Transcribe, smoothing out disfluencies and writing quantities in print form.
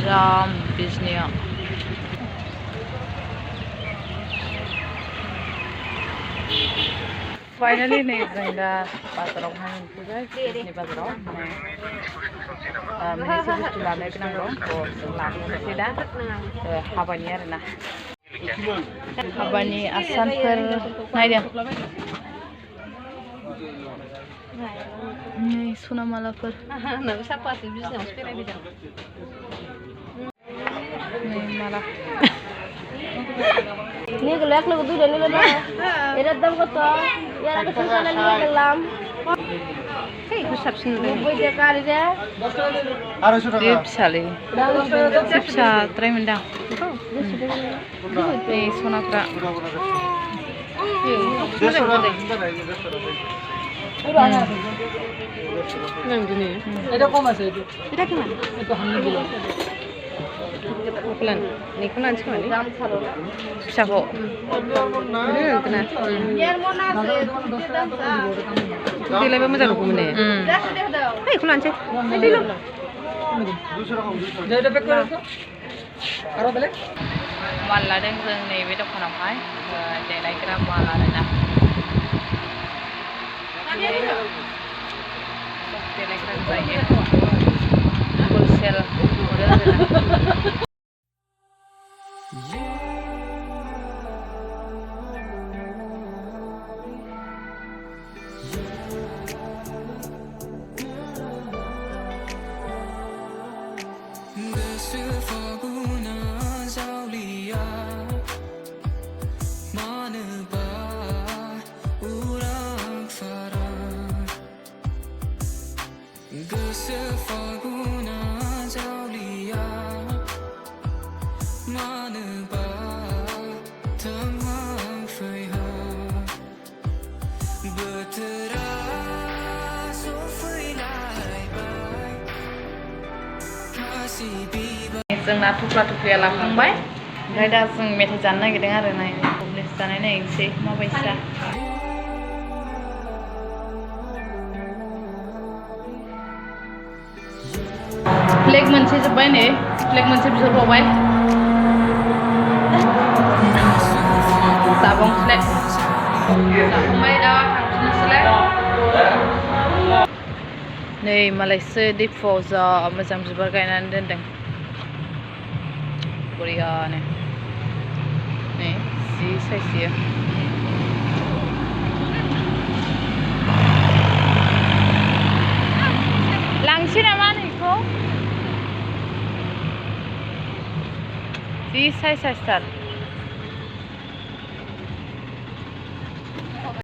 Ram बिजनिया finally नै जों दा बाजारावहाय मोनफैबाय बिजनि बाजाराव मोनसे बुस्थु लानो गोनां दं जों लानोसै दा हाबानि आरोना हाबानि आसानफोर नायदों नै सना मालाफोर नै माला Ini gelek lu tuh dan ini mah. Ini dalam kota. Ya ada kesana lihat dalam. Hei, kusap sini. Boleh kali deh. फिसालै फिसा द्राय मोनदां बे सनाफ्रा এটা কম আছে এটা কেমন এটা 100 kilo Ukulan, ini ukulan sekali. फिसाखौ Dilema mojar aku mana? Hei, ukulan cek. Ini lo. Jadi dapat kalau tu? Arah balik? माला दों जों नैबे दखानावहाय देलायग्रा माला आरोना देलायग्रा जायो हलसेल हरो आरोना जोंना थुख्रा थुख्रिया लाखांबाय ओमफ्राय दा जों मेथाइ जानो नागिरदों आरो नाय पब्लिस जानाय नायनोसै माबायसा फ्लेग मोनसे जोब्बाय नै फ्लेग मोनसे बिहरबावबाय जाबावनोसैलाय जाखांबाय दा थांफिननोसैलाय नै मालायसो दैफुआव जा मोजां बिबार गायनानै दोनदों बरियानो नै जि सायसयो लांसै नामा नैखौ जि सायसथार